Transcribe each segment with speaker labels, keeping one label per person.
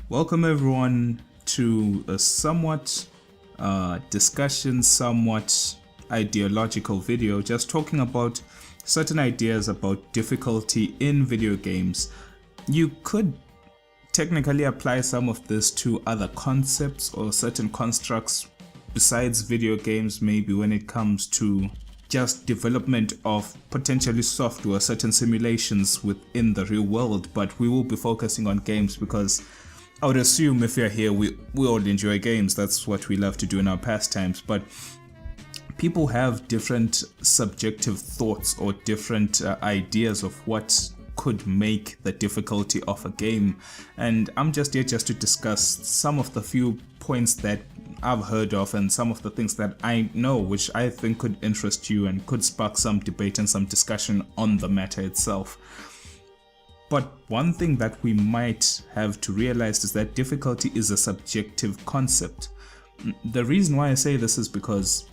Speaker 1: Welcome everyone to a somewhat discussion, somewhat ideological video, just talking about certain ideas about difficulty in video games. You could technically apply some of this to other concepts or certain constructs besides video games, maybe when it comes to just development of potentially software, certain simulations within the real world, but we will be focusing on games because I would assume if you're here, we all enjoy games. That's what we love to do in our pastimes. But people have different subjective thoughts or different ideas of what could make the difficulty of a game. And I'm just here just to discuss some of the few points that I've heard of and some of the things that I know, which I think could interest you and could spark some debate and some discussion on the matter itself. But one thing that we might have to realize is that difficulty is a subjective concept. The reason why I say this is because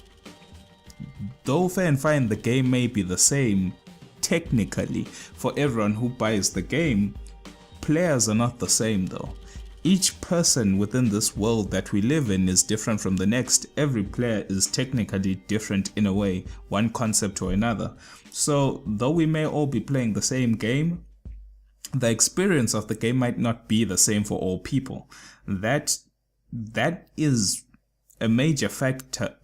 Speaker 1: though fair and fine the game may be the same technically for everyone who buys the game, players are not the same though. Each person within this world that we live in is different from the next. Every player is technically different in a way, one concept or another. So though we may all be playing the same game, the experience of the game might not be the same for all people. That is a major factor,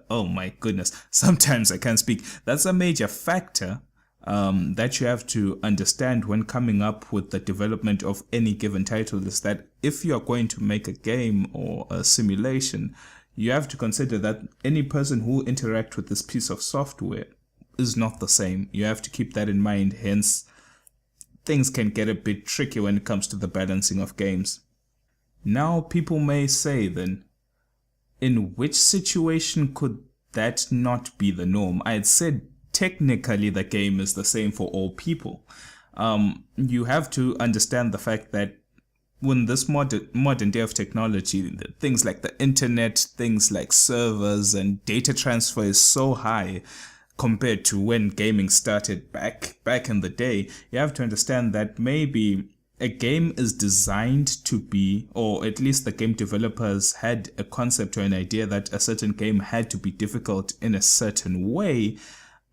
Speaker 1: oh my goodness, sometimes I can't speak. That's a major factor that you have to understand when coming up with the development of any given title, is that if you are going to make a game or a simulation, you have to consider that any person who interacts with this piece of software is not the same. You have to keep that in mind, hence things can get a bit tricky when it comes to the balancing of games. Now people may say then, in which situation could that not be the norm? I had said technically the game is the same for all people. You have to understand the fact that when this modern day of technology, things like the internet, things like servers and data transfer is so high compared to when gaming started back in the day, you have to understand that maybe a game is designed to be, or at least the game developers had a concept or an idea that a certain game had to be difficult in a certain way,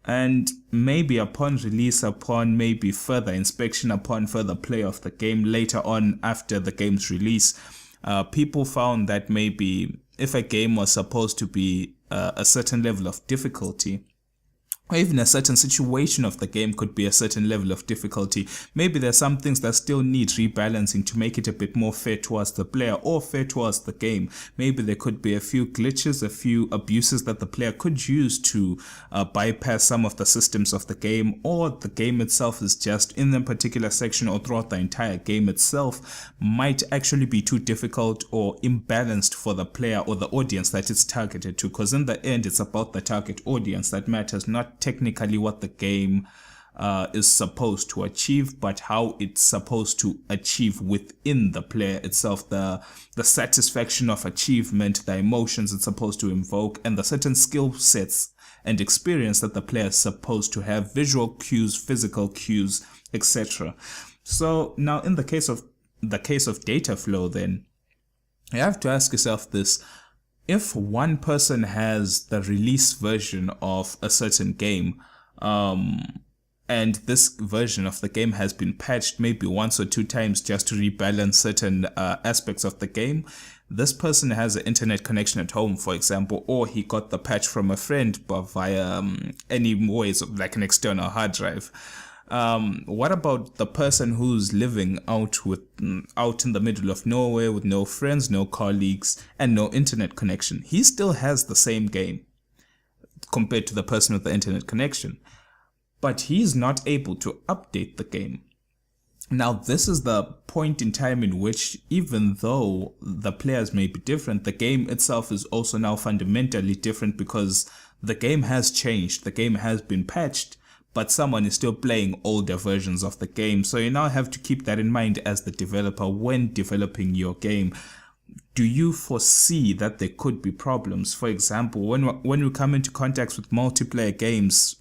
Speaker 1: and maybe upon release, upon maybe further inspection, upon further play of the game later on after the game's release, people found that maybe if a game was supposed to be a certain level of difficulty, or even a certain situation of the game could be a certain level of difficulty, maybe there's some things that still need rebalancing to make it a bit more fair towards the player or fair towards the game. Maybe there could be a few glitches, a few abuses that the player could use to bypass some of the systems of the game, or the game itself is just in a particular section or throughout the entire game itself might actually be too difficult or imbalanced for the player or the audience that it's targeted to, because in the end it's about the target audience that matters, not technically what the game is supposed to achieve, but how it's supposed to achieve within the player itself, the satisfaction of achievement, the emotions it's supposed to invoke, and the certain skill sets and experience that the player is supposed to have, visual cues, physical cues, etc. So now in the case of data flow, then you have to ask yourself this: if one person has the release version of a certain game, and this version of the game has been patched maybe once or two times just to rebalance certain aspects of the game, this person has an internet connection at home, for example, or he got the patch from a friend but via any ways of like an external hard drive. What about the person who's living out in the middle of nowhere with no friends, no colleagues, and no internet connection? He still has the same game compared to the person with the internet connection, but he's not able to update the game. Now, this is the point in time in which, even though the players may be different, the game itself is also now fundamentally different, because the game has changed, the game has been patched, but someone is still playing older versions of the game. So you now have to keep that in mind as the developer when developing your game. Do you foresee that there could be problems? For example, when we come into contact with multiplayer games,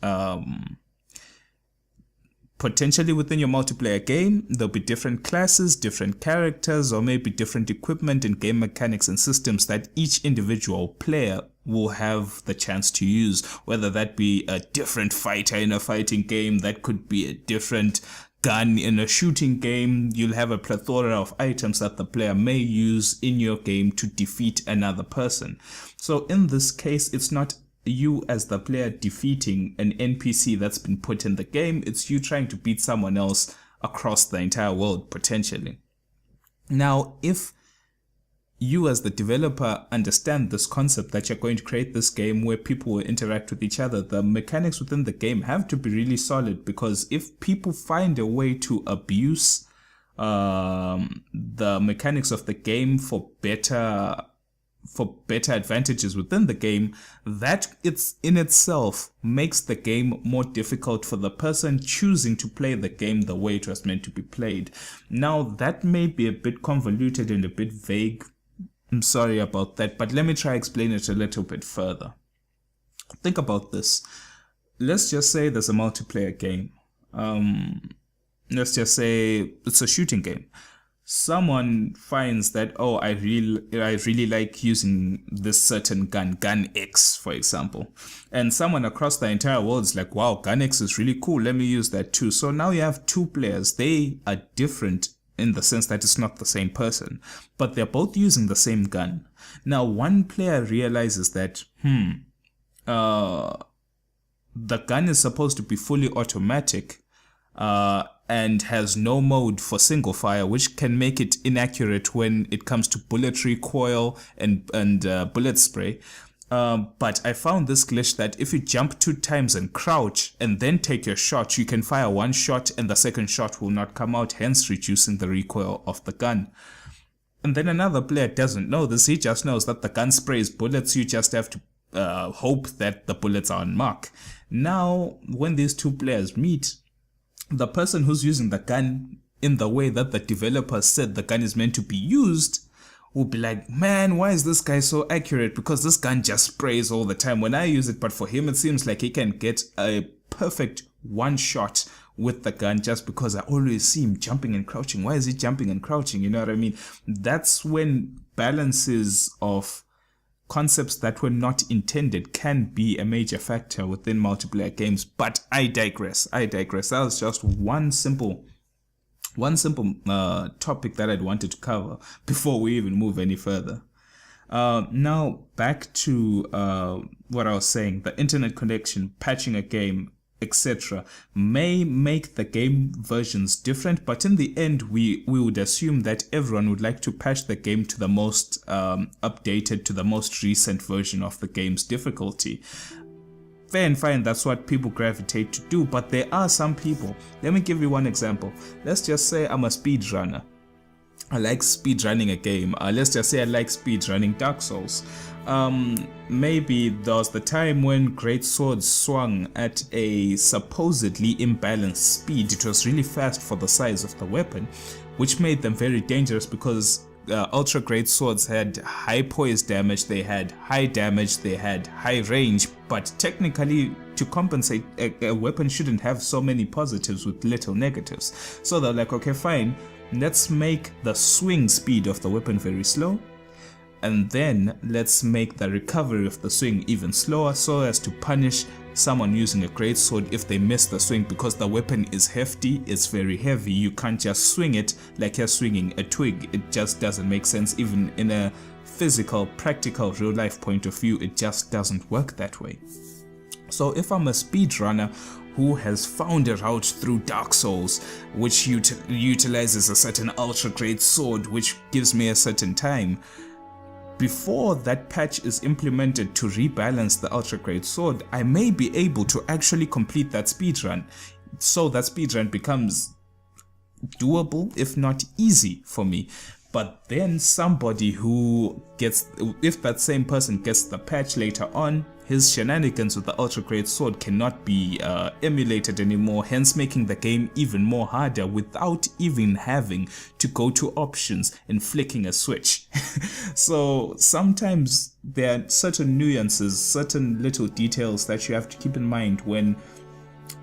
Speaker 1: potentially within your multiplayer game, there'll be different classes, different characters, or maybe different equipment and game mechanics and systems that each individual player will have the chance to use, whether that be a different fighter in a fighting game, that could be a different gun in a shooting game. You'll have a plethora of items that the player may use in your game to defeat another person. So in this case, it's not you as the player defeating an NPC that's been put in the game, it's you trying to beat someone else across the entire world potentially. Now, if you as the developer understand this concept that you're going to create this game where people will interact with each other, the mechanics within the game have to be really solid, because if people find a way to abuse the mechanics of the game for better advantages within the game, that it's in itself makes the game more difficult for the person choosing to play the game the way it was meant to be played. Now, that may be a bit convoluted and a bit vague. I'm sorry about that, but let me try explain it a little bit further. Think about this. Let's just say there's a multiplayer game. Let's just say it's a shooting game. Someone finds that, oh, I really like using this certain gun X, for example. And someone across the entire world is like, wow, gun X is really cool, let me use that too. So now you have two players. They are different in the sense that it's not the same person, but they're both using the same gun. Now, one player realizes that, the gun is supposed to be fully automatic, and has no mode for single fire, which can make it inaccurate when it comes to bullet recoil and bullet spray. But I found this glitch that if you jump 2 times and crouch and then take your shot, you can fire one shot and the second shot will not come out, hence reducing the recoil of the gun. And then another player doesn't know this, he just knows that the gun sprays bullets, you just have to hope that the bullets are on mark. Now, when these two players meet, the person who's using the gun in the way that the developer said the gun is meant to be used will be like, man, why is this guy so accurate? Because this gun just sprays all the time when I use it, but for him it seems like he can get a perfect one shot with the gun just because I always see him jumping and crouching. Why is he jumping and crouching? You know what I mean? That's when balances of concepts that were not intended can be a major factor within multiplayer games. But I digress. That was just one simple topic that I'd wanted to cover before we even move any further. Now back to what I was saying. The internet connection, patching a game, etc. may make the game versions different, but in the end we would assume that everyone would like to patch the game to the most updated, to the most recent version of the game's difficulty. Fair and fine, that's what people gravitate to do, but there are some people. Let me give you one example. Let's just say I'm a speedrunner. I like speedrunning a game. Let's just say I like speedrunning Dark Souls. Maybe there was the time when great swords swung at a supposedly imbalanced speed. It was really fast for the size of the weapon, which made them very dangerous because ultra great swords had high poise damage, they had high damage, they had high range, but technically to compensate, a weapon shouldn't have so many positives with little negatives. So they're like, okay, fine, let's make the swing speed of the weapon very slow, and then let's make the recovery of the swing even slower so as to punish someone using a greatsword if they miss the swing, because the weapon is hefty, it's very heavy, you can't just swing it like you're swinging a twig. It just doesn't make sense. Even in a physical, practical, real life point of view, it just doesn't work that way. So if I'm a speedrunner who has found a route through Dark Souls which utilizes a certain ultra great sword which gives me a certain time, before that patch is implemented to rebalance the ultra great sword, I may be able to actually complete that speedrun. So that speedrun becomes doable, if not easy for me. But then somebody who gets, if that same person gets the patch later on, his shenanigans with the ultra great sword cannot be emulated anymore, hence making the game even more harder without even having to go to options and flicking a switch. So sometimes there are certain nuances, certain little details that you have to keep in mind when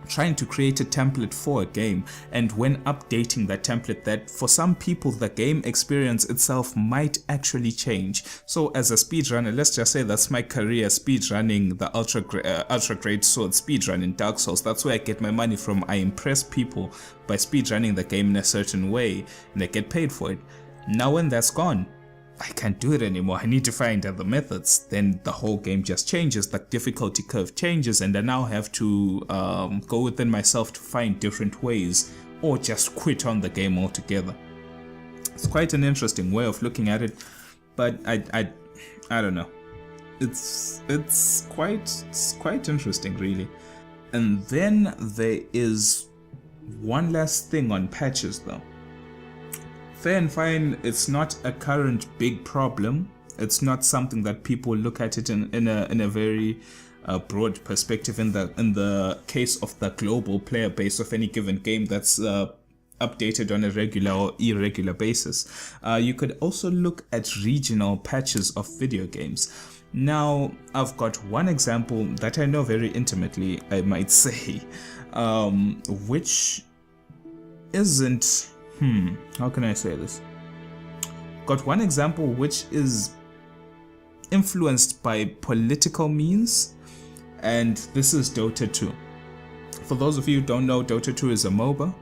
Speaker 1: trying to create a template for a game, and when updating that template, that for some people the game experience itself might actually change. So as a speedrunner, let's just say that's my career, speedrunning the ultra great sword speedrun in Dark Souls. That's where I get my money from. I impress people by speedrunning the game in a certain way, and I get paid for it. Now when that's gone, I can't do it anymore. I need to find other methods. Then the whole game just changes. The difficulty curve changes, and I now have to go within myself to find different ways, or just quit on the game altogether. It's quite an interesting way of looking at it, but I don't know. It's quite interesting, really. And then there is one last thing on patches, though. Fair and fine, it's not a current big problem. It's not something that people look at it in a very broad perspective. In the case of the global player base of any given game that's updated on a regular or irregular basis, you could also look at regional patches of video games. Now, I've got one example that I know very intimately, I might say, which isn't. How can I say this? Got one example which is influenced by political means, and this is Dota 2. For those of you who don't know, Dota 2 is a MOBA,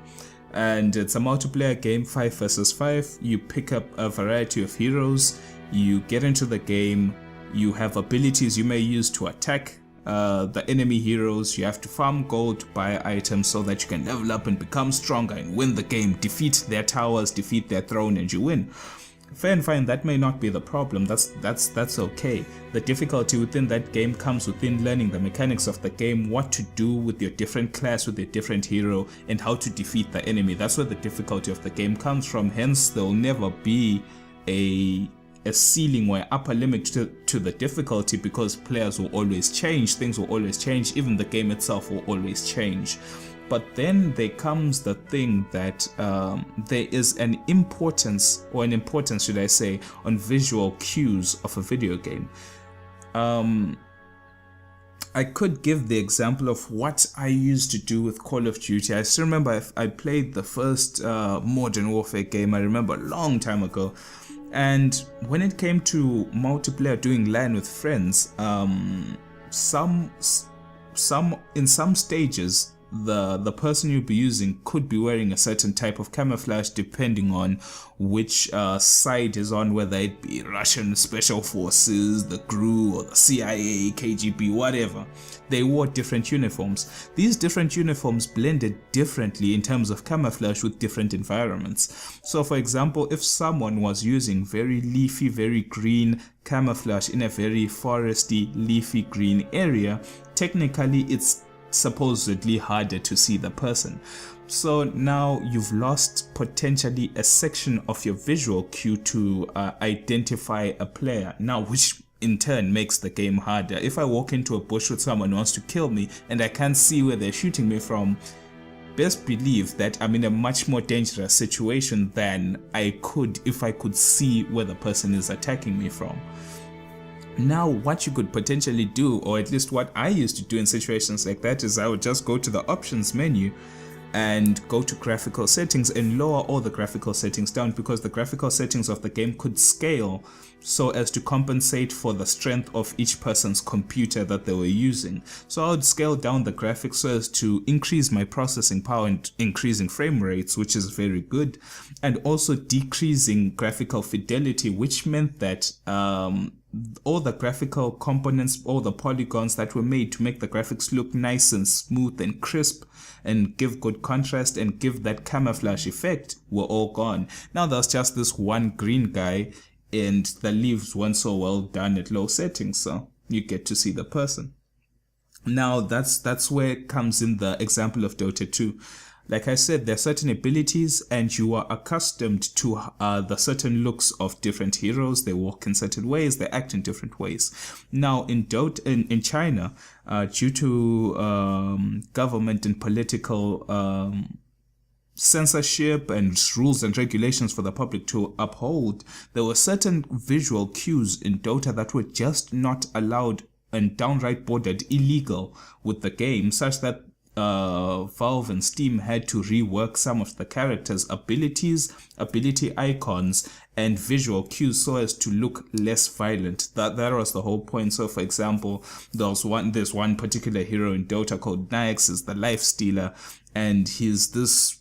Speaker 1: and it's a multiplayer game, 5 versus 5. You pick up a variety of heroes, you get into the game, you have abilities you may use to attack the enemy heroes. You have to farm gold, buy items so that you can level up and become stronger and win the game, defeat their towers, defeat their throne, and you win. Fair and fine, that may not be the problem. That's okay. The difficulty within that game comes within learning the mechanics of the game, what to do with your different class, with your different hero, and how to defeat the enemy. That's where the difficulty of the game comes from. Hence, there will never be a ceiling or upper limit to the difficulty, because players will always change, things will always change, even the game itself will always change. But then there comes the thing that there is an importance should I say, on visual cues of a video game. I could give the example of what I used to do with Call of Duty. I still remember I played the first Modern Warfare game, I remember a long time ago. And when it came to multiplayer, doing LAN with friends, in some stages, the person you'll be using could be wearing a certain type of camouflage depending on which side is on, whether it be Russian Special Forces, the GRU, or the CIA, KGB, whatever. They wore different uniforms. These different uniforms blended differently in terms of camouflage with different environments. So for example, if someone was using very leafy, very green camouflage in a very foresty, leafy green area, technically it's supposedly harder to see the person. So now you've lost potentially a section of your visual cue to identify a player, now which in turn makes the game harder. If I walk into a bush with someone who wants to kill me and I can't see where they're shooting me from, best believe that I'm in a much more dangerous situation than I could if I could see where the person is attacking me from. Now, what you could potentially do, or at least what I used to do in situations like that, is I would just go to the options menu and go to graphical settings and lower all the graphical settings down, because the graphical settings of the game could scale so as to compensate for the strength of each person's computer that they were using. So I would scale down the graphics so as to increase my processing power and increasing frame rates, which is very good, and also decreasing graphical fidelity, which meant that all the graphical components, all the polygons that were made to make the graphics look nice and smooth and crisp and give good contrast and give that camouflage effect were all gone. Now there's just this one green guy, and the leaves weren't so well done at low settings, so you get to see the person. Now that's where it comes in the example of Dota 2. Like I said, there are certain abilities and you are accustomed to the certain looks of different heroes. They walk in certain ways, they act in different ways. Now in China, due to government and political censorship and rules and regulations for the public to uphold, there were certain visual cues in Dota that were just not allowed and downright bordered illegal with the game, such that Valve and Steam had to rework some of the characters' abilities, ability icons, and visual cues so as to look less violent. That was the whole point. So, for example, there's one particular hero in Dota called Nyx, is the Life Stealer, and he's this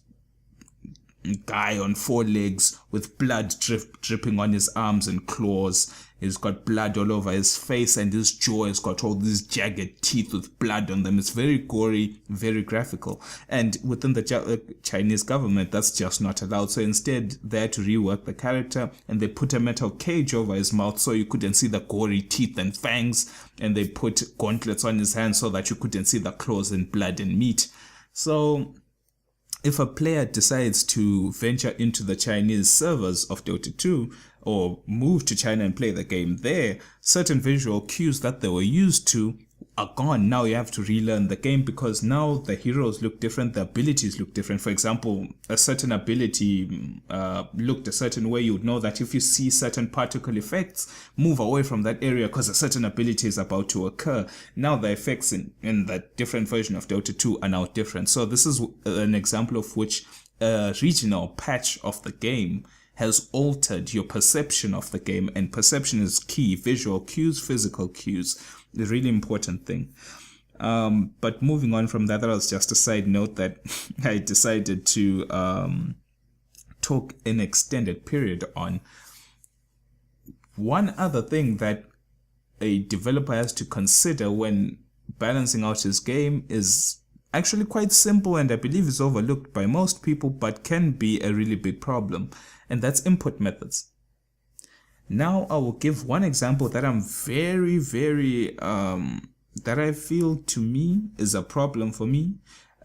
Speaker 1: guy on 4 legs with blood dripping on his arms and claws. He's got blood all over his face, and his jaw has got all these jagged teeth with blood on them. It's very gory, very graphical. And within the Chinese government, that's just not allowed. So instead, they had to rework the character, and they put a metal cage over his mouth so you couldn't see the gory teeth and fangs. And they put gauntlets on his hands so that you couldn't see the claws and blood and meat. So if a player decides to venture into the Chinese servers of Dota 2 or move to China and play the game there, certain visual cues that they were used to are gone. Now you have to relearn the game because now the heroes look different, the abilities look different. For example, a certain ability looked a certain way. You would know that if you see certain particle effects, move away from that area because a certain ability is about to occur. Now the effects in the different version of Dota 2 are now different. So this is an example of which a regional patch of the game has altered your perception of the game, and perception is key. Visual cues, physical cues, a really important thing. But moving on from that was just a side note that I decided to talk an extended period on. One other thing that a developer has to consider when balancing out his game is actually quite simple, and I believe is overlooked by most people, but can be a really big problem, and that's input methods. Now I will give one example that I'm very that I feel to me is a problem for me,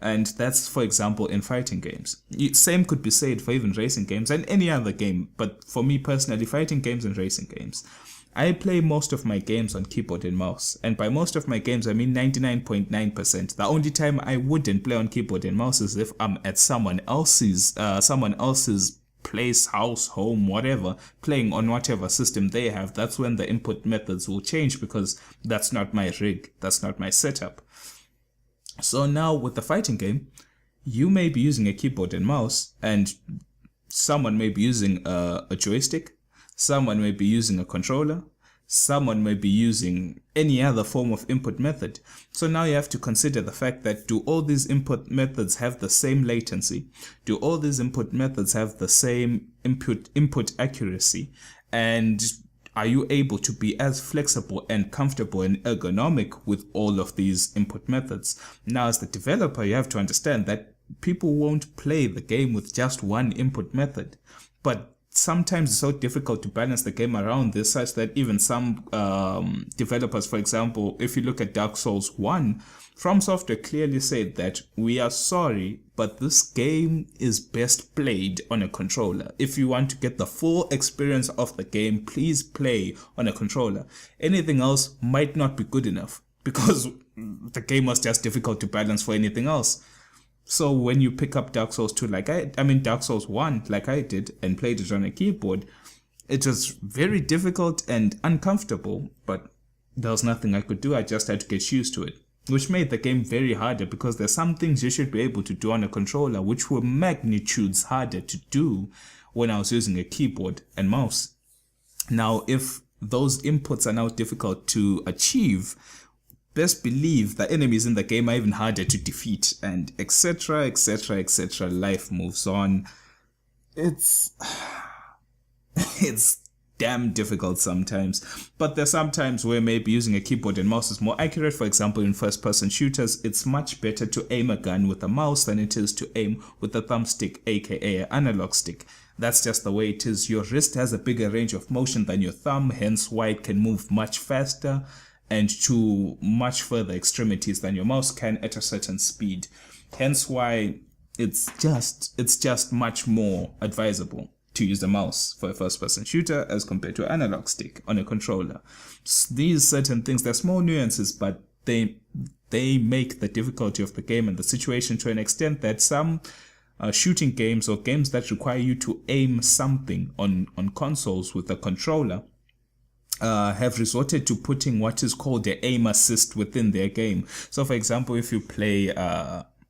Speaker 1: and that's, for example, in fighting games. Same could be said for even racing games and any other game, but for me personally, fighting games and racing games, I play most of my games on keyboard and mouse, and by most of my games I mean 99.9%. The only time I wouldn't play on keyboard and mouse is if I'm at someone else's place, house, home, whatever, playing on whatever system they have. That's when the input methods will change because that's not my rig, that's not my setup. So now with the fighting game, you may be using a keyboard and mouse, and someone may be using a joystick, someone may be using a controller, someone may be using any other form of input method. So now you have to consider the fact that, do all these input methods have the same latency? Do all these input methods have the same input accuracy? And are you able to be as flexible and comfortable and ergonomic with all of these input methods? Now, as the developer, you have to understand that people won't play the game with just one input method, but sometimes it's so difficult to balance the game around this, such that even some developers, for example, if you look at Dark Souls 1, From Software clearly said that we are sorry, but this game is best played on a controller. If you want to get the full experience of the game, please play on a controller. Anything else might not be good enough because the game was just difficult to balance for anything else. So when you pick up Dark Souls 2 Dark Souls 1 like I did and played it on a keyboard, it was very difficult and uncomfortable, but there was nothing I could do. I just had to get used to it, which made the game very harder because there's some things you should be able to do on a controller which were magnitudes harder to do when I was using a keyboard and mouse. Now, if those inputs are now difficult to achieve, best believe the enemies in the game are even harder to defeat, and etc, etc, etc. Life moves on. It's damn difficult sometimes, but there's sometimes where maybe using a keyboard and mouse is more accurate. For example, in first-person shooters, it's much better to aim a gun with a mouse than it is to aim with a thumbstick, aka an analog stick. That's just the way it is. Your wrist has a bigger range of motion than your thumb, hence why it can move much faster and to much further extremities than your mouse can at a certain speed. Hence why it's just much more advisable to use the mouse for a first-person shooter as compared to an analog stick on a controller. These certain things, they're small nuances, but they make the difficulty of the game and the situation to an extent that some shooting games or games that require you to aim something on consoles with a controller have resorted to putting what is called the aim assist within their game. So for example, if you play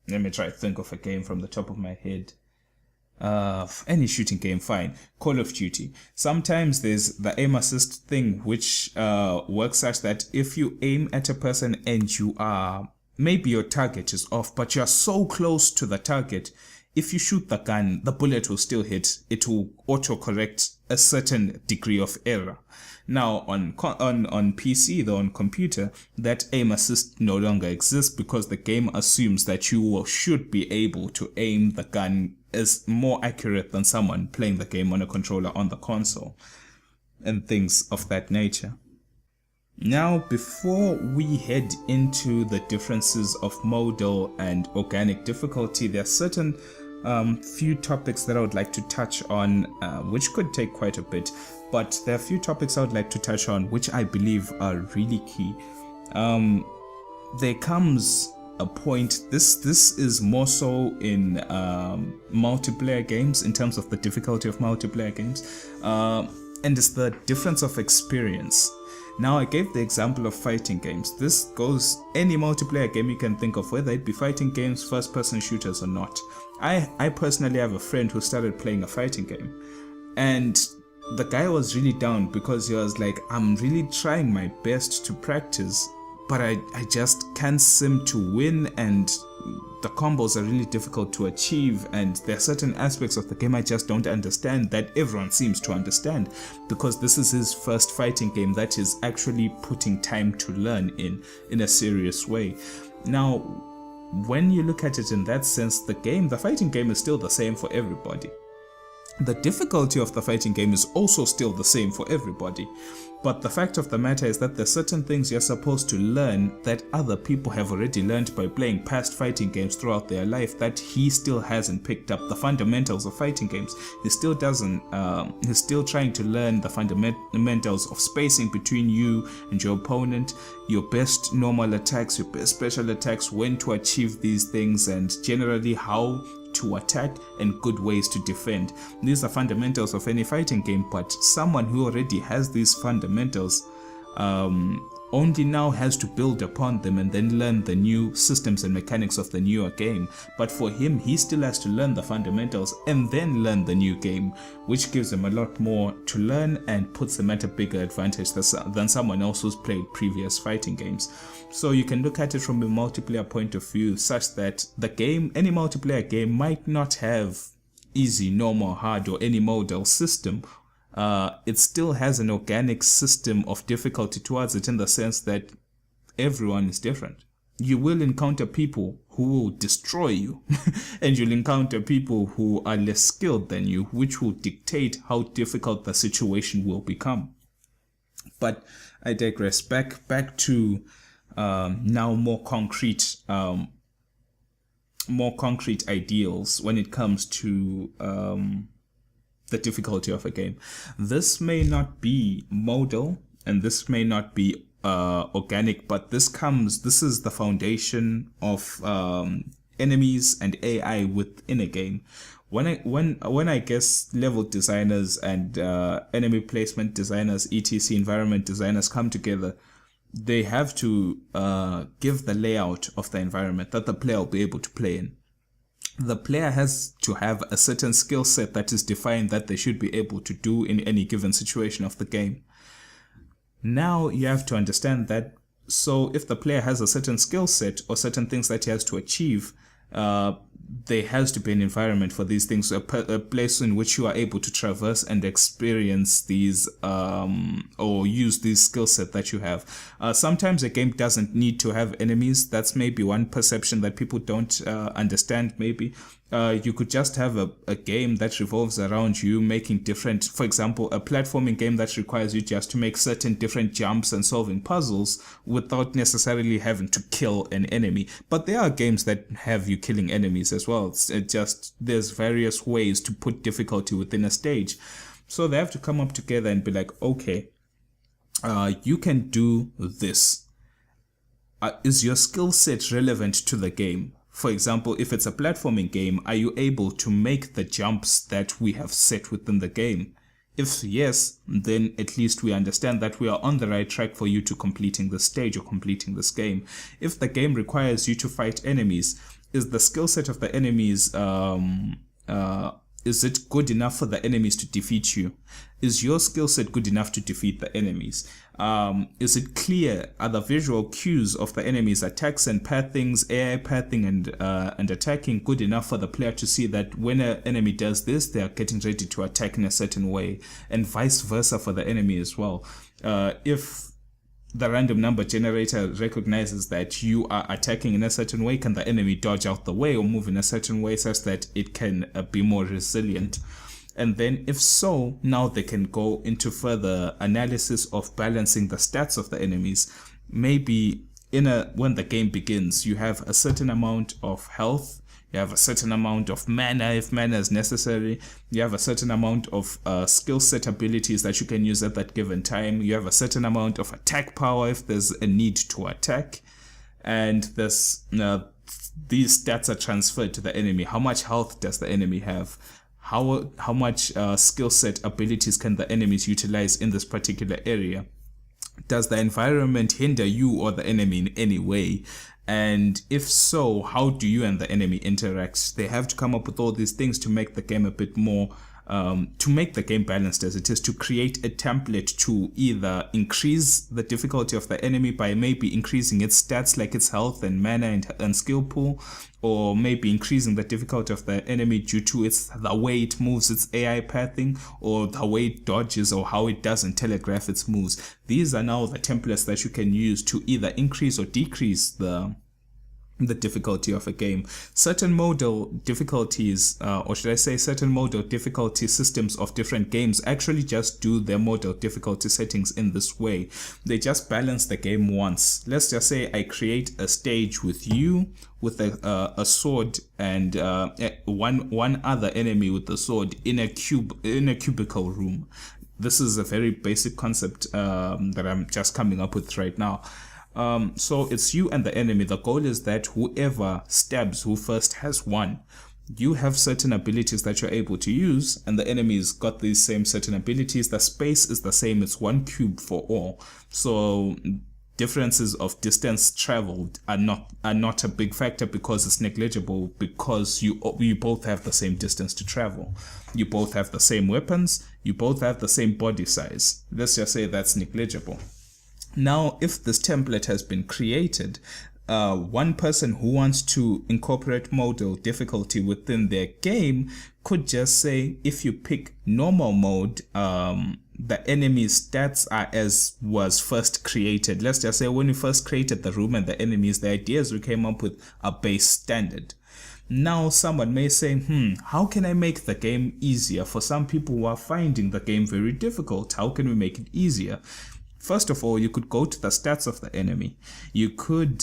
Speaker 1: Let me try to think of a game from the top of my head. Any shooting game, fine. Call of Duty. Sometimes there's the aim assist thing, which works such that if you aim at a person and you are, maybe your target is off, but you're so close to the target, if you shoot the gun, the bullet will still hit. It will auto-correct a certain degree of error. Now on PC, though, on computer, that aim assist no longer exists because the game assumes that you should be able to aim the gun as more accurate than someone playing the game on a controller on the console and things of that nature. Now, before we head into the differences of modal and organic difficulty, there are certain few topics that I would like to touch on, which could take quite a bit, but there are a few topics I would like to touch on which I believe are really key. There comes a point, this is more so in multiplayer games, in terms of the difficulty of multiplayer games, and it's the difference of experience. Now, I gave the example of fighting games. This goes any multiplayer game you can think of, whether it be fighting games, first-person shooters or not. I personally have a friend who started playing a fighting game, and the guy was really down because he was like, I'm really trying my best to practice, but I just can't seem to win, and the combos are really difficult to achieve, and there are certain aspects of the game I just don't understand that everyone seems to understand, because this is his first fighting game that is actually putting time to learn in a serious way. Now, when you look at it in that sense, the fighting game is still the same for everybody. The difficulty of the fighting game is also still the same for everybody. But the fact of the matter is that there's certain things you're supposed to learn that other people have already learned by playing past fighting games throughout their life that he still hasn't picked up. The fundamentals of fighting games, he still doesn't, he's still trying to learn the fundamentals of spacing between you and your opponent, your best normal attacks, your best special attacks, when to achieve these things, and generally how to attack and good ways to defend. These are fundamentals of any fighting game, but someone who already has these fundamentals only now has to build upon them and then learn the new systems and mechanics of the newer game. But for him, he still has to learn the fundamentals and then learn the new game, which gives him a lot more to learn and puts him at a bigger advantage than someone else who's played previous fighting games. So you can look at it from a multiplayer point of view, such that the game, any multiplayer game, might not have easy, normal, hard, or any modal system. It still has an organic system of difficulty towards it, in the sense that everyone is different. You will encounter people who will destroy you and you'll encounter people who are less skilled than you, which will dictate how difficult the situation will become. But I digress. Back to now more concrete ideals when it comes to the difficulty of a game. This may not be modal and this may not be organic, but this is the foundation of enemies and AI within a game. When I guess level designers and enemy placement designers, etc., environment designers come together, they have to give the layout of the environment that the player will be able to play in. The player has to have a certain skill set that is defined that they should be able to do in any given situation of the game. Now you have to understand that, so if the player has a certain skill set or certain things that he has to achieve, there has to be an environment for these things, a place in which you are able to traverse and experience these or use these skill set that you have. Sometimes a game doesn't need to have enemies. That's maybe one perception that people don't understand. Maybe you could just have a game that revolves around you making different, for example, a platforming game that requires you just to make certain different jumps and solving puzzles without necessarily having to kill an enemy. But there are games that have you killing enemies as well. It's just there's various ways to put difficulty within a stage. So they have to come up together and be like, okay, you can do this. Is your skill set relevant to the game? For example, if it's a platforming game, are you able to make the jumps that we have set within the game? If yes, then at least we understand that we are on the right track for you to completing the stage or completing this game. If the game requires you to fight enemies, is the skill set of the enemies is it good enough for the enemies to defeat you? Is your skill set good enough to defeat the enemies? Is it clear? Are the visual cues of the enemies' attacks and pathings, AI pathing and attacking good enough for the player to see that when an enemy does this, they are getting ready to attack in a certain way, and vice versa for the enemy as well? If the random number generator recognizes that you are attacking in a certain way, can the enemy dodge out the way or move in a certain way such that it can be more resilient? And then if so, now they can go into further analysis of balancing the stats of the enemies. Maybe when the game begins, you have a certain amount of health, you have a certain amount of mana if mana is necessary, you have a certain amount of skill set abilities that you can use at that given time, you have a certain amount of attack power if there's a need to attack, and these stats are transferred to the enemy. How much health does the enemy have? How much skill set abilities can the enemies utilize in this particular area? Does the environment hinder you or the enemy in any way? And if so, how do you and the enemy interact? They have to come up with all these things to make the game a bit more, to make the game balanced as it is, to create a template to either increase the difficulty of the enemy by maybe increasing its stats like its health and mana and skill pool, or maybe increasing the difficulty of the enemy due to the way it moves, its AI pathing, or the way it dodges, or how it doesn't telegraph its moves. These are now the templates that you can use to either increase or decrease the difficulty of a game. Certain modal difficulties, or should I say certain modal difficulty systems of different games actually just do their modal difficulty settings in this way. They just balance the game once. Let's just say I create a stage with you with a sword and one other enemy with the sword in a cubicle room. This is a very basic concept that I'm just coming up with right now. So it's you and the enemy. The goal is that whoever stabs who first has won. You have certain abilities that you're able to use, and the enemy's got these same certain abilities. The space is the same, it's 1 cube for all. So differences of distance traveled are not a big factor because it's negligible, because you both have the same distance to travel. You both have the same weapons, you both have the same body size. Let's just say that's negligible. Now, if this template has been created, one person who wants to incorporate modal difficulty within their game could just say, if you pick normal mode, the enemy's stats are as was first created. Let's just say when you first created the room and the enemies, the ideas we came up with are base standard. Now someone may say, how can I make the game easier? For some people who are finding the game very difficult, how can we make it easier? First of all, you could go to the stats of the enemy. You could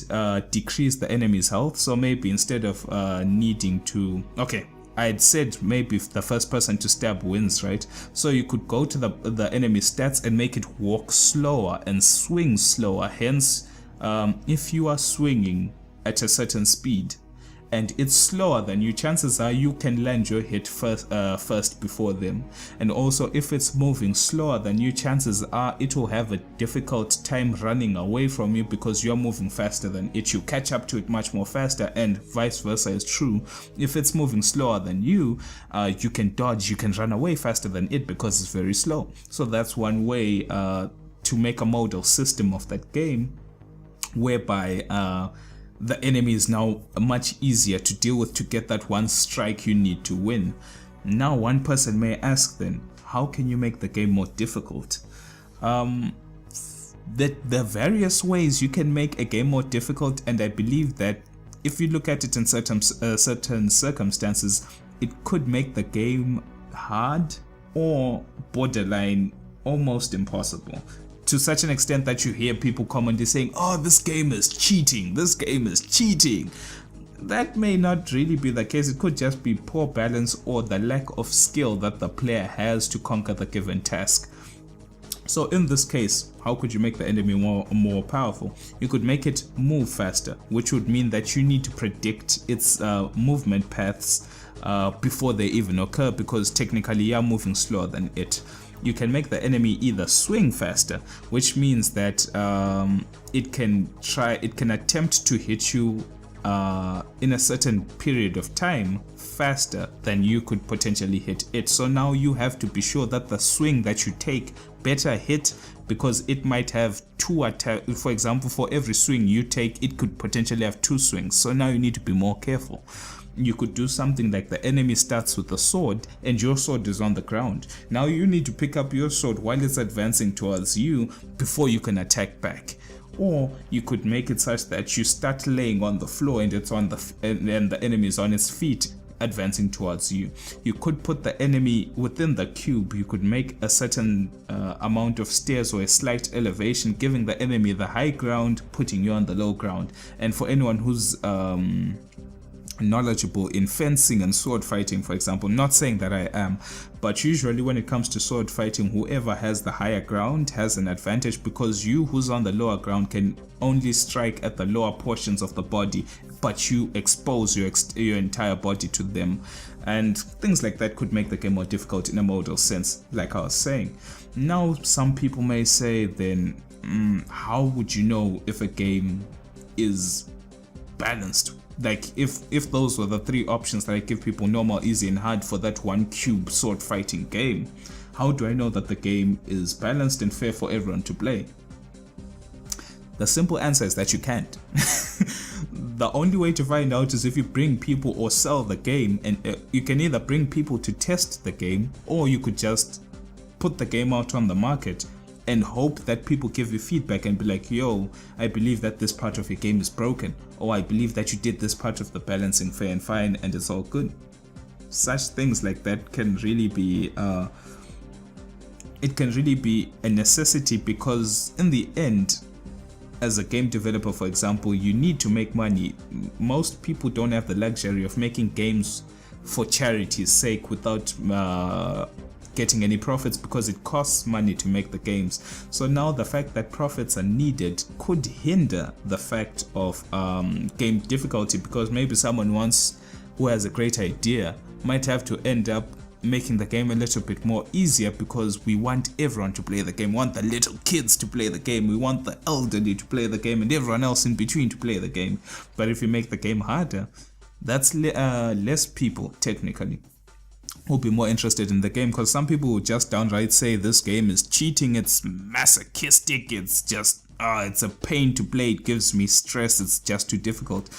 Speaker 1: decrease the enemy's health. So maybe instead of needing to... Okay, I'd said maybe if the first person to stab wins, right? So you could go to the enemy's stats and make it walk slower and swing slower. Hence, if you are swinging at a certain speed and it's slower than you, chances are you can land your hit first before them. And also, if it's moving slower than you, chances are it will have a difficult time running away from you because you're moving faster than it. You catch up to it much more faster, and vice versa is true. If it's moving slower than you, you can dodge, you can run away faster than it because it's very slow. So that's one way to make a modal system of that game, whereby the enemy is now much easier to deal with to get that one strike you need to win. Now one person may ask then, how can you make the game more difficult? There are various ways you can make a game more difficult, and I believe that if you look at it in certain circumstances, it could make the game hard or borderline almost impossible. To such an extent that you hear people commonly saying, oh, this game is cheating, this game is cheating. That may not really be the case. It could just be poor balance or the lack of skill that the player has to conquer the given task. So in this case, how could you make the enemy more powerful? You could make it move faster, which would mean that you need to predict its movement paths before they even occur, because technically you're moving slower than it. You can make the enemy either swing faster, which means that it can attempt to hit you in a certain period of time faster than you could potentially hit it. So now you have to be sure that the swing that you take better hit, because it might have two attacks. For example, for every swing you take, it could potentially have two swings. So now you need to be more careful. You could do something like the enemy starts with a sword and your sword is on the ground. Now you need to pick up your sword while it's advancing towards you before you can attack back. Or you could make it such that you start laying on the floor and it's on and the enemy is on its feet advancing towards you. You could put the enemy within the cube. You could make a certain amount of stairs or a slight elevation, giving the enemy the high ground, putting you on the low ground. And for anyone who's knowledgeable in fencing and sword fighting, for example, not saying that I am, but usually when it comes to sword fighting, whoever has the higher ground has an advantage, because you who's on the lower ground can only strike at the lower portions of the body, but you expose your entire body to them, and things like that could make the game more difficult in a modal sense, like I was saying. Now some people may say, then how would you know if a game is balanced? Like if those were the three options that I give people, normal, easy and hard, for that one cube sword fighting game, how do I know that the game is balanced and fair for everyone to play? The simple answer is that you can't. The only way to find out is if you bring people or sell the game, and you can either bring people to test the game, or you could just put the game out on the market and hope that people give you feedback and be like, yo, I believe that this part of your game is broken, or I believe that you did this part of the balancing fair and fine and it's all good. Such things like that can really be it can really be a necessity, because in the end, as a game developer, for example, you need to make money. Most people don't have the luxury of making games for charity's sake without getting any profits, because it costs money to make the games. So now the fact that profits are needed could hinder the fact of game difficulty, because maybe someone who has a great idea might have to end up making the game a little bit more easier, because we want everyone to play the game. We want the little kids to play the game, we want the elderly to play the game, and everyone else in between to play the game. But if you make the game harder, that's less people technically will be more interested in the game, because some people will just downright say this game is cheating, it's masochistic, it's just it's a pain to play, it gives me stress, it's just too difficult,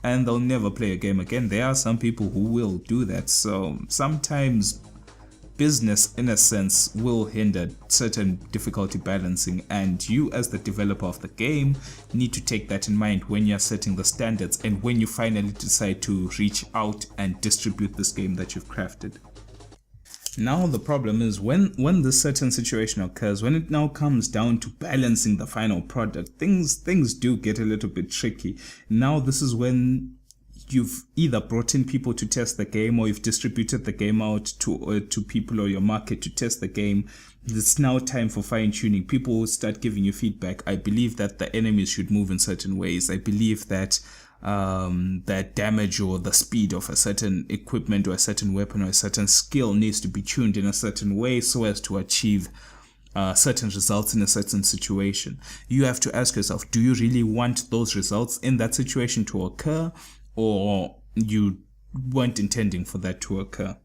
Speaker 1: and they'll never play a game again. There are some people who will do that. So sometimes business, in a sense, will hinder certain difficulty balancing, and you as the developer of the game need to take that in mind when you're setting the standards and when you finally decide to reach out and distribute this game that you've crafted. Now the problem is when this certain situation occurs, when it now comes down to balancing the final product, things do get a little bit tricky. Now this is when you've either brought in people to test the game, or you've distributed the game out to people or your market to test the game. It's now time for fine-tuning. People will start giving you feedback. I believe that the enemies should move in certain ways. I believe that that damage or the speed of a certain equipment or a certain weapon or a certain skill needs to be tuned in a certain way so as to achieve certain results in a certain situation. You have to ask yourself, do you really want those results in that situation to occur, or you weren't intending for that to occur?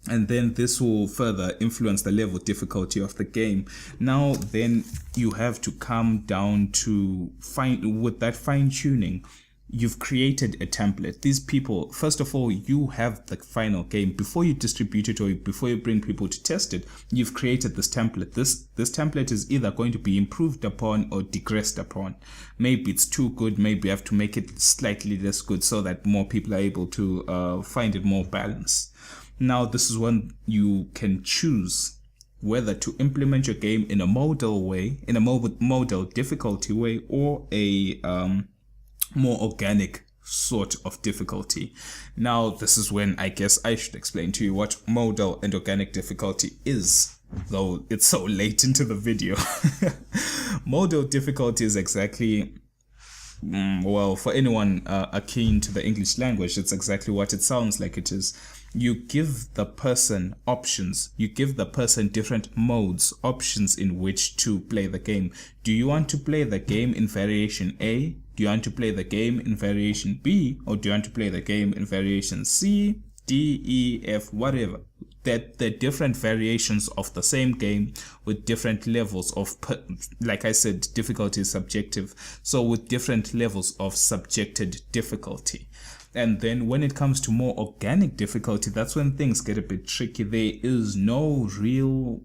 Speaker 1: And then this will further influence the level of difficulty of the game. Now then you have to come down to with that fine-tuning, you've created a template. These people, first of all, you have the final game. Before you distribute it or before you bring people to test it, you've created this template. This template is either going to be improved upon or digressed upon. Maybe it's too good, maybe you have to make it slightly less good so that more people are able to find it more balanced. Now this is when you can choose whether to implement your game in a modal way, in a modal difficulty way, or a more organic sort of difficulty. Now this is when I guess I should explain to you what modal and organic difficulty is, though it's so late into the video. Modal difficulty is exactly, well, for anyone akin to the English language, it's exactly what it sounds like it is. you give the person options. You give the person different modes, options in which to play the game. Do you want to play the game in variation A? Do you want to play the game in variation B? Or do you want to play the game in variation C, D, E, F, whatever? That the different variations of the same game with different levels of, like I said, difficulty is subjective. So with different levels of subjected difficulty. And then when it comes to more organic difficulty, that's when things get a bit tricky. There is no real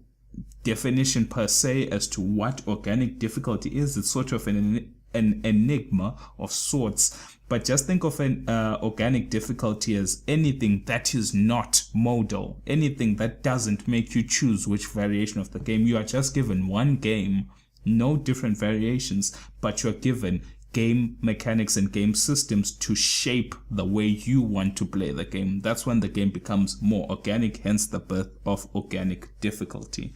Speaker 1: definition per se as to what organic difficulty is. It's sort of an enigma of sorts. But just think of an organic difficulty as anything that is not modal, anything that doesn't make you choose which variation of the game. You are just given one game, no different variations, but you're given game mechanics and game systems to shape the way you want to play the game. That's when the game becomes more organic, hence the birth of organic difficulty.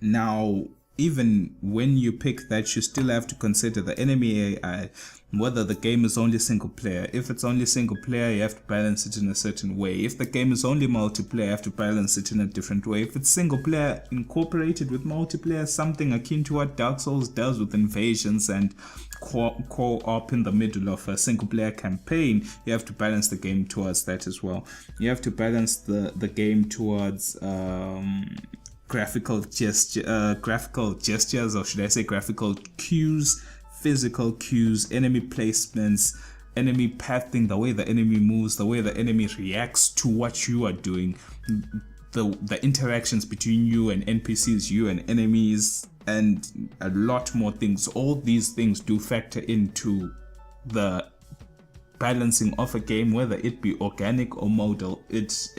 Speaker 1: Now, even when you pick that, you still have to consider the enemy AI, whether the game is only single player. If it's only single player, you have to balance it in a certain way. If the game is only multiplayer, you have to balance it in a different way. If it's single player incorporated with multiplayer, something akin to what Dark Souls does with invasions and co-op in the middle of a single player campaign, you have to balance the game towards that as well. You have to balance the game towards graphical gestures, or should I say graphical cues, physical cues, enemy placements, enemy pathing, the way the enemy moves, the way the enemy reacts to what you are doing, the interactions between you and NPCs, you and enemies, and a lot more things. All these things do factor into the balancing of a game, whether it be organic or modal. It's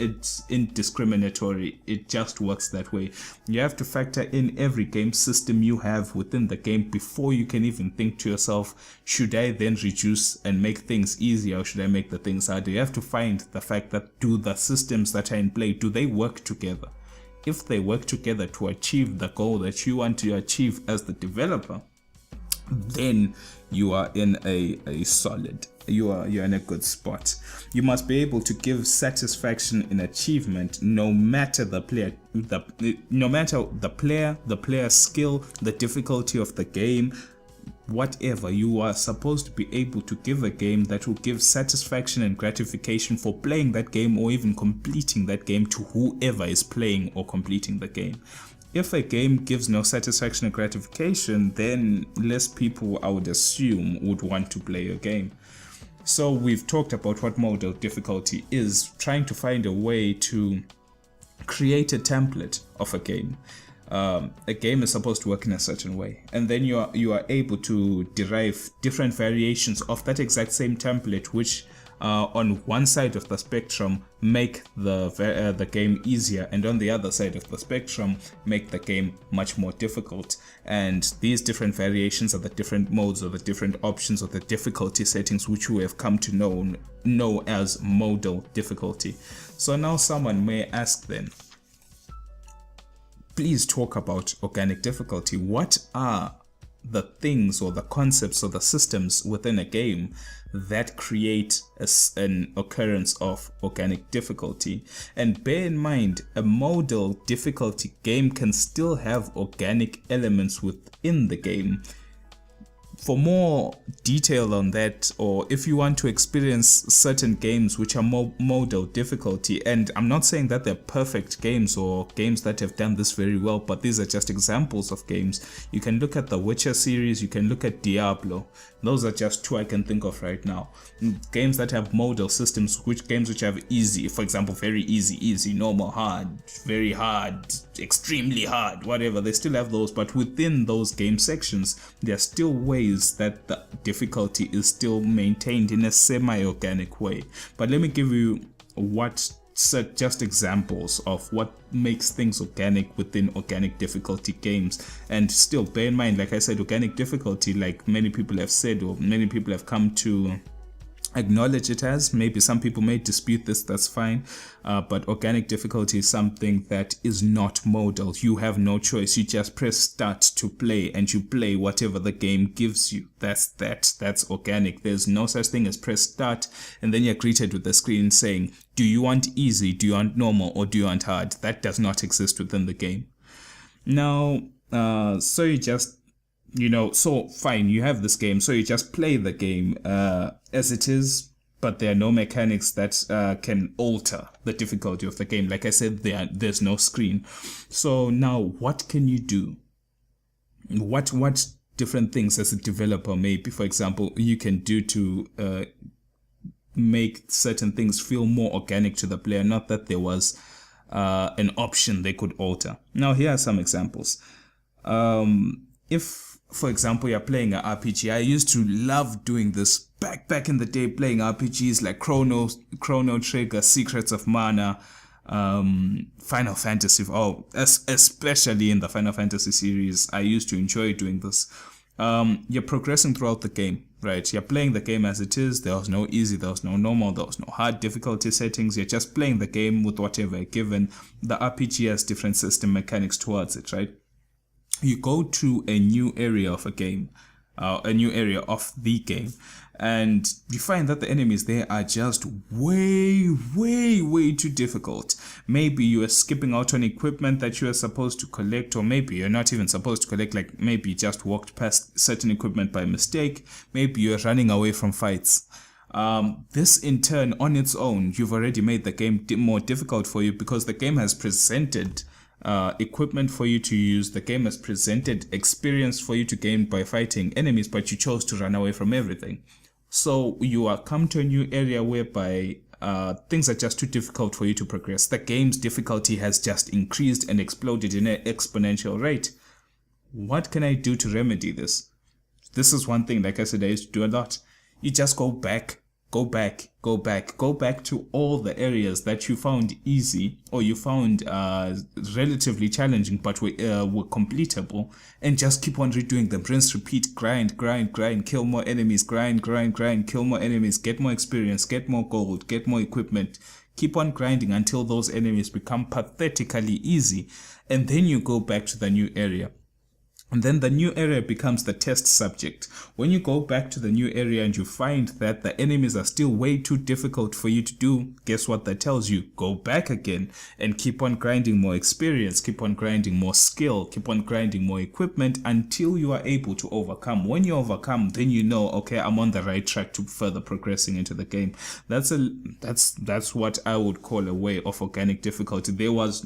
Speaker 1: indiscriminatory. It just works that way. You have to factor in every game system you have within the game before you can even think to yourself, should I then reduce and make things easier, or should I make the things harder? You have to find the fact that, do the systems that are in play, do they work together? If they work together to achieve the goal that you want to achieve as the developer, then you are in a solid, you're in a good spot. You must be able to give satisfaction in achievement, no matter the player, the player's skill, the difficulty of the game, whatever. You are supposed to be able to give a game that will give satisfaction and gratification for playing that game, or even completing that game, to whoever is playing or completing the game. If a game gives no satisfaction and gratification, then less people, I would assume, would want to play a game. So we've talked about what modal difficulty is, trying to find a way to create a template of a game. A game is supposed to work in a certain way, and then you are able to derive different variations of that exact same template, which on one side of the spectrum make the game easier, and on the other side of the spectrum make the game much more difficult. And these different variations are the different modes, or the different options, or the difficulty settings which we have come to know as modal difficulty. So now someone may ask then, please talk about organic difficulty. What are the things or the concepts or the systems within a game that create an occurrence of organic difficulty? And bear in mind, a modal difficulty game can still have organic elements within the game. For more detail on that, or if you want to experience certain games which are modal difficulty, and I'm not saying that they're perfect games or games that have done this very well, but these are just examples of games. You can look at the Witcher series, you can look at Diablo. Those are just two I can think of right now. Games that have modal systems, games which have easy, for example, very easy, normal, hard, very hard, extremely hard, whatever. They still have those, but within those game sections, there are still ways that the difficulty is still maintained in a semi-organic way. But let me give you just examples of what makes things organic within organic difficulty games. And still bear in mind, like I said, organic difficulty, like many people have said, or many people have come to acknowledge it as. Maybe some people may dispute this, that's fine, but organic difficulty is something that is not modal. You have no choice. You just press start to play and you play whatever the game gives you. That's organic. There's no such thing as press start and then you're greeted with the screen saying, do you want easy, do you want normal, or do you want hard? That does not exist within the game. Now, so you just, so fine, you have this game, so you just play the game as it is, but there are no mechanics that can alter the difficulty of the game. Like I said, there's no screen. So now what can you do? What different things as a developer maybe, for example, you can do to make certain things feel more organic to the player, not that there was an option they could alter. Now here are some examples. If, for example, you're playing an RPG, I used to love doing this back in the day, playing RPGs like Chrono Trigger, Secrets of Mana, Final Fantasy, especially in the Final Fantasy series, I used to enjoy doing this. You're progressing throughout the game, right? You're playing the game as it is. There was no easy, there was no normal, there was no hard difficulty settings. You're just playing the game with whatever you're given. The RPG has different system mechanics towards it, right? You go to a new area of a game, a new area of the game, and you find that the enemies there are just way too difficult. Maybe you are skipping out on equipment that you are supposed to collect, or maybe you're not even supposed to collect, like maybe you just walked past certain equipment by mistake. Maybe you're running away from fights. This in turn, on its own, you've already made the game more difficult for you, because the game has presented equipment for you to use. The game has presented experience for you to gain by fighting enemies, but you chose to run away from everything. So you are come to a new area whereby things are just too difficult for you to progress. The game's difficulty has just increased and exploded in an exponential rate. What can I do to remedy this? This is one thing, like I said, I used to do a lot. You just go back to all the areas that you found easy, or you found relatively challenging but were completable, and just keep on redoing them. Rinse, repeat, grind, kill more enemies, grind, kill more enemies, get more experience, get more gold, get more equipment. Keep on grinding until those enemies become pathetically easy, and then you go back to the new area. And then the new area becomes the test subject. When you go back to the new area and you find that the enemies are still way too difficult for you to do, guess what that tells you? Go back again and keep on grinding more experience, keep on grinding more skill, keep on grinding more equipment until you are able to overcome. When you overcome, then you know, okay, I'm on the right track to further progressing into the game. That's what I would call a way of organic difficulty.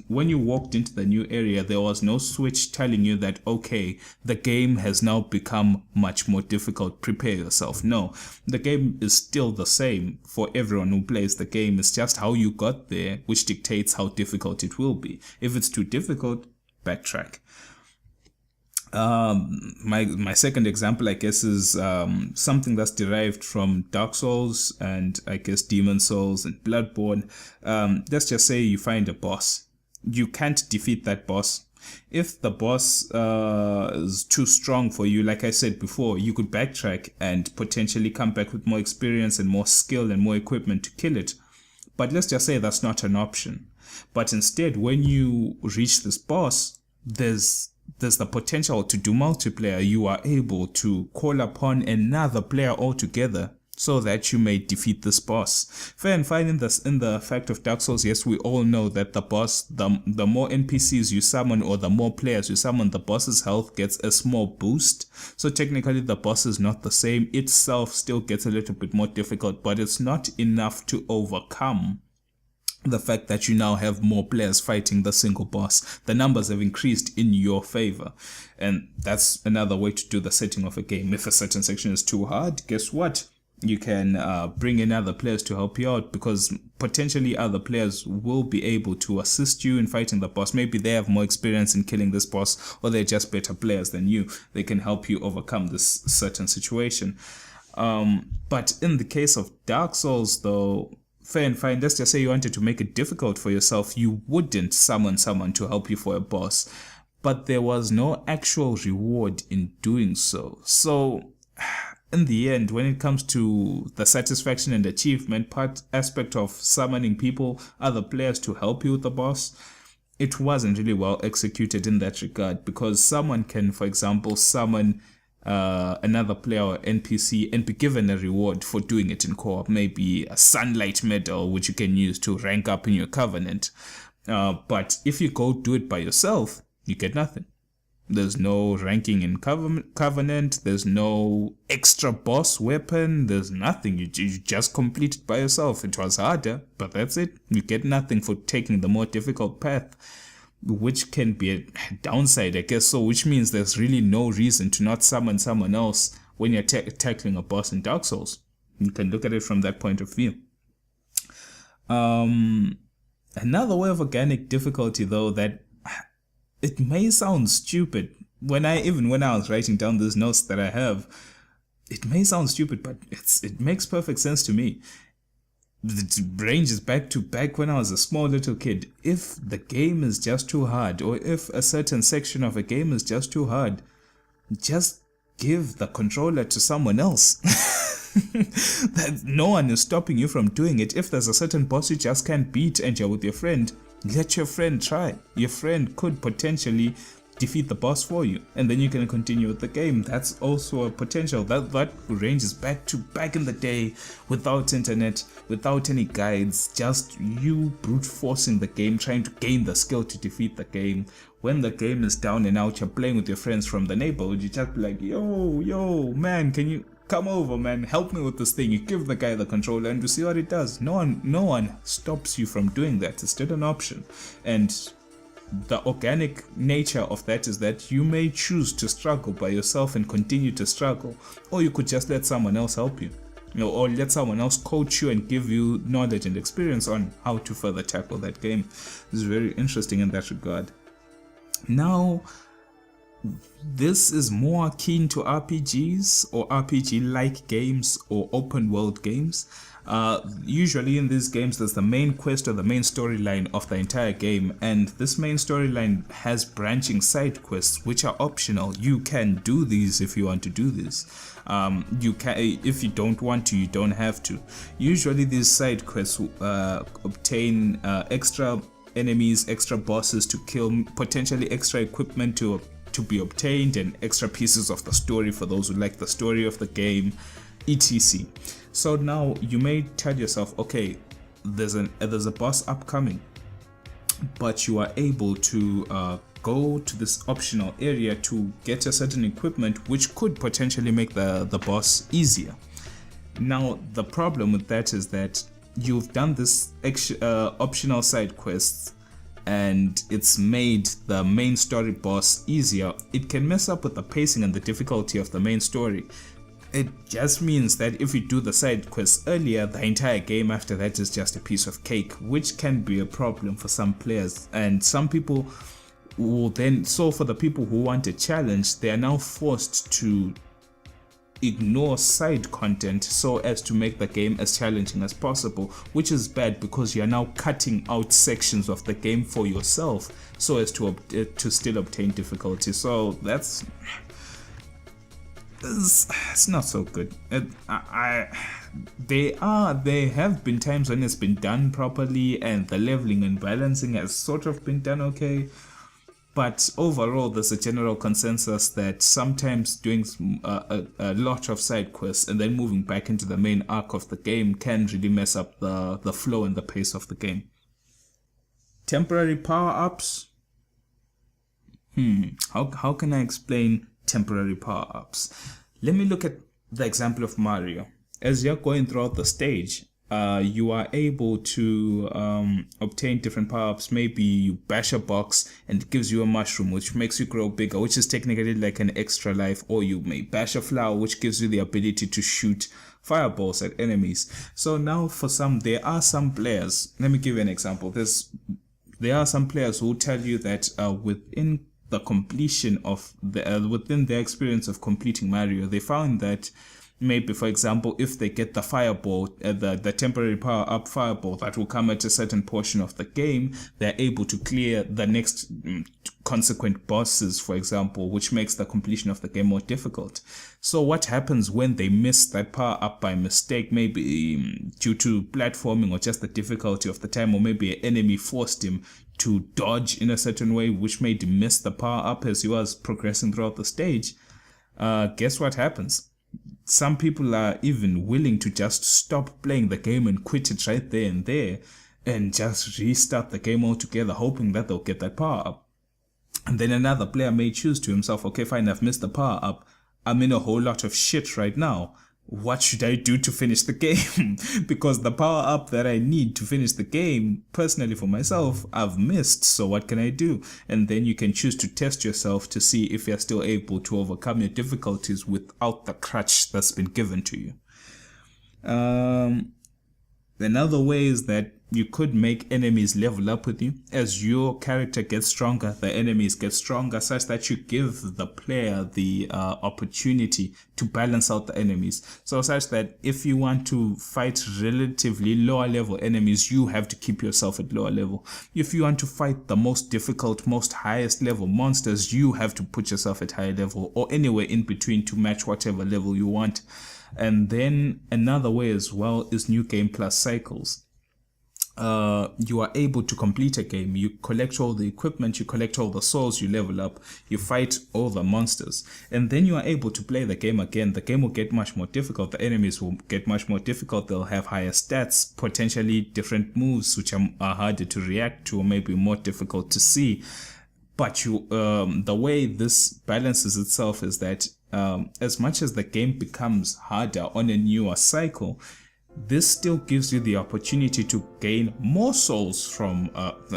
Speaker 1: When you walked into the new area, there was no switch telling you that, okay, the game has now become much more difficult, prepare yourself. No, the game is still the same for everyone who plays the game. It's just how you got there which dictates how difficult it will be. If it's too difficult, backtrack. My second example, I guess, is something that's derived from Dark Souls and I guess Demon Souls and Bloodborne. Let's just say you find a boss. You can't defeat that boss. If the boss is too strong for you, like I said before, you could backtrack and potentially come back with more experience and more skill and more equipment to kill it. But let's just say that's not an option. But instead, when you reach this boss, there's the potential to do multiplayer. You are able to call upon another player altogether so that you may defeat this boss. Fair and fine in the fact of Dark Souls, yes, we all know that the boss, the more NPCs you summon or the more players you summon, the boss's health gets a small boost. So technically the boss is not the same. Itself still gets a little bit more difficult, but it's not enough to overcome the fact that you now have more players fighting the single boss. The numbers have increased in your favor. And that's another way to do the setting of a game. If a certain section is too hard, guess what? You can bring in other players to help you out, because potentially other players will be able to assist you in fighting the boss. Maybe they have more experience in killing this boss, or they're just better players than you. They can help you overcome this certain situation. But in the case of Dark Souls, though, fair and fine, let's just say you wanted to make it difficult for yourself, you wouldn't summon someone to help you for a boss. But there was no actual reward in doing so. So in the end, when it comes to the satisfaction and achievement aspect of summoning people, other players to help you with the boss, it wasn't really well executed in that regard, because someone can, for example, summon another player or NPC and be given a reward for doing it in co-op, maybe a sunlight medal which you can use to rank up in your covenant. But if you go do it by yourself, you get nothing. There's no ranking in covenant, there's no extra boss weapon, there's nothing. You just complete it by yourself. It was harder, but that's it. You get nothing for taking the more difficult path, which can be a downside, I guess. So which means there's really no reason to not summon someone else when you're tackling a boss in Dark Souls. You can look at it from that point of view. Another way of organic difficulty, though, that it may sound stupid. When I was writing down these notes that I have, it may sound stupid, but it makes perfect sense to me. It ranges back when I was a small little kid. If the game is just too hard, or if a certain section of a game is just too hard, just give the controller to someone else. That no one is stopping you from doing it. If there's a certain boss you just can't beat and you're with your friend, let your friend try. Your friend could potentially defeat the boss for you, and then you can continue with the game. That's also a potential. That ranges back in the day, without internet, without any guides, just you brute forcing the game, trying to gain the skill to defeat the game. When the game is down and out, you're playing with your friends from the neighborhood, you just be like, yo man, can you come over, man, help me with this thing. You give the guy the controller and you see what it does. No one stops you from doing that. It's still an option. And the organic nature of that is that you may choose to struggle by yourself and continue to struggle, or you could just let someone else help you, or let someone else coach you and give you knowledge and experience on how to further tackle that game. This is very interesting in that regard. Now, this is more akin to RPGs or RPG-like games or open world games. Usually in these games there's the main quest or the main storyline of the entire game, and this main storyline has branching side quests which are optional. You can do these if you want to do this. You can, if you don't want to, you don't have to. Usually these side quests obtain extra enemies, extra bosses to kill, potentially extra equipment to be obtained, and extra pieces of the story for those who like the story of the game, etc. So now you may tell yourself, okay, there's a boss upcoming, but you are able to go to this optional area to get a certain equipment which could potentially make the boss easier. Now the problem with that is that you've done this optional side quests and it's made the main story boss easier. It can mess up with the pacing and the difficulty of the main story. It just means that if you do the side quests earlier, the entire game after that is just a piece of cake, which can be a problem for some players. And some people will then, so for the people who want a challenge, they are now forced to ignore side content so as to make the game as challenging as possible, which is bad because you are now cutting out sections of the game for yourself so as to still obtain difficulty. So it's not so good. There have been times when it's been done properly and the leveling and balancing has sort of been done okay. But overall, there's a general consensus that sometimes doing a lot of side quests and then moving back into the main arc of the game can really mess up the flow and the pace of the game. Temporary power-ups. How can I explain temporary power-ups? Let me look at the example of Mario. As you're going throughout the stage, you are able to obtain different power-ups. Maybe you bash a box and it gives you a mushroom which makes you grow bigger, which is technically like an extra life, or you may bash a flower which gives you the ability to shoot fireballs at enemies. So now there are some players, let me give you an example. There are some players who tell you that within the completion of within their experience of completing Mario, they found that Maybe, for example, if they get the fireball, the temporary power up fireball that will come at a certain portion of the game, they're able to clear the next consequent bosses, for example, which makes the completion of the game more difficult. So what happens when they miss that power up by mistake, maybe due to platforming or just the difficulty of the time, or maybe an enemy forced him to dodge in a certain way, which made him miss the power up as he was progressing throughout the stage? Guess what happens? Some people are even willing to just stop playing the game and quit it right there and there, and just restart the game altogether, hoping that they'll get that power up. And then another player may choose to himself, okay, fine, I've missed the power up. I'm in a whole lot of shit right now. What should I do to finish the game? Because the power up that I need to finish the game, personally for myself, I've missed. So what can I do? And then you can choose to test yourself to see if you're still able to overcome your difficulties without the crutch that's been given to you. Another way is that you could make enemies level up with you. As your character gets stronger, the enemies get stronger, such that you give the player the opportunity to balance out the enemies. So such that if you want to fight relatively lower level enemies, you have to keep yourself at lower level. If you want to fight the most difficult, most highest level monsters, you have to put yourself at higher level, or anywhere in between to match whatever level you want. And then another way as well is New Game Plus cycles. You are able to complete a game, you collect all the equipment, you collect all the souls, you level up, you fight all the monsters, and then you are able to play the game again. The game will get much more difficult, the enemies will get much more difficult, they'll have higher stats, potentially different moves which are harder to react to, or maybe more difficult to see. But the way this balances itself is that as much as the game becomes harder on a newer cycle, this still gives you the opportunity to gain more souls from,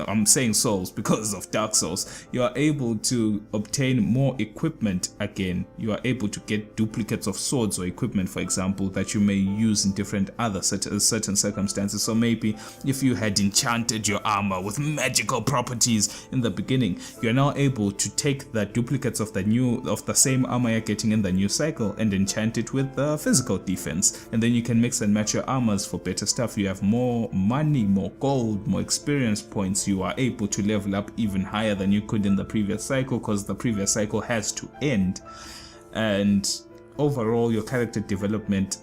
Speaker 1: I'm saying souls because of Dark Souls. You are able to obtain more equipment again. You are able to get duplicates of swords or equipment, for example, that you may use in different other certain circumstances. So maybe if you had enchanted your armor with magical properties in the beginning, you're now able to take the duplicates of the same armor you're getting in the new cycle and enchant it with physical defense. And then you can mix and match your armors for better stuff. You have more money, more gold, more experience points. You are able to level up even higher than you could in the previous cycle, because the previous cycle has to end. And overall, your character development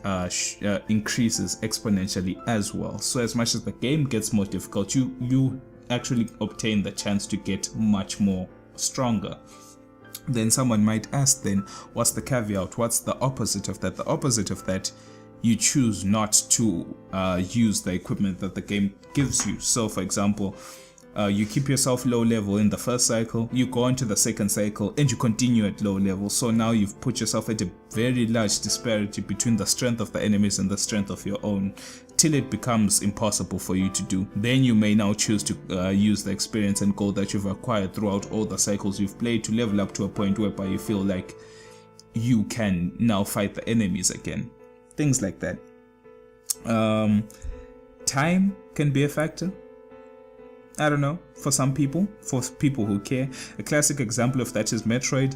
Speaker 1: increases exponentially as well. So as much as the game gets more difficult, you actually obtain the chance to get much more stronger. Then someone might ask, then what's the caveat? What's the opposite of that? The opposite of that, you choose not to use the equipment that the game gives you. So for example, you keep yourself low level in the first cycle, you go on to the second cycle and you continue at low level. So now you've put yourself at a very large disparity between the strength of the enemies and the strength of your own, till it becomes impossible for you to do. Then you may now choose to use the experience and gold that you've acquired throughout all the cycles you've played to level up to a point whereby you feel like you can now fight the enemies again. Things like that. Time can be a factor. I don't know, for some people, for people who care. A classic example of that is Metroid.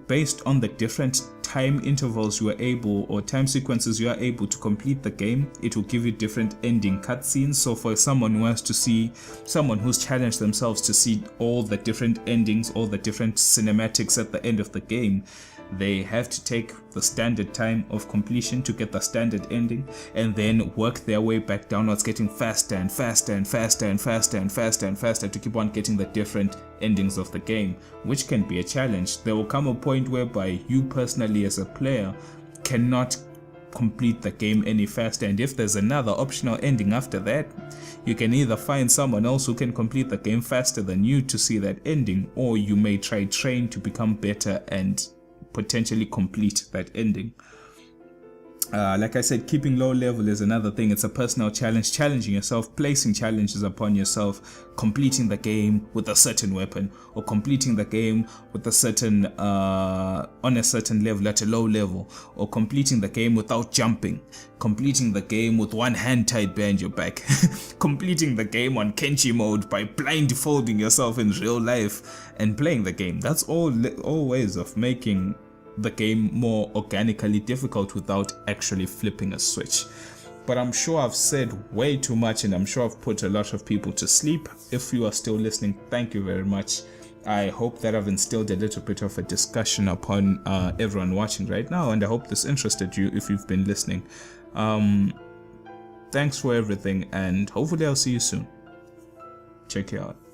Speaker 1: Based on the different time intervals you are able, or time sequences you are able to complete the game, it will give you different ending cutscenes. So for someone who wants to see, someone who's challenged themselves to see all the different endings, all the different cinematics at the end of the game, they have to take the standard time of completion to get the standard ending, and then work their way back downwards, getting faster and faster and faster and faster and faster and faster to keep on getting the different endings of the game, which can be a challenge. There will come a point whereby you personally as a player cannot complete the game any faster, and if there's another optional ending after that, you can either find someone else who can complete the game faster than you to see that ending, or you may train to become better and potentially complete that ending. Like I said, keeping low level is another thing. It's a personal challenge, challenging yourself, placing challenges upon yourself, completing the game with a certain weapon, or completing the game with a certain on a certain level at a low level, or completing the game without jumping, completing the game with one hand tied behind your back, completing the game on Kenshi mode by blindfolding yourself in real life and playing the game. That's all ways of making the game more organically difficult without actually flipping a switch. But I'm sure I've said way too much, and I'm sure I've put a lot of people to sleep. If you are still listening, thank you very much. I hope that I've instilled a little bit of a discussion upon everyone watching right now, and I hope this interested you if you've been listening. Thanks for everything, and hopefully I'll see you soon. Check you out.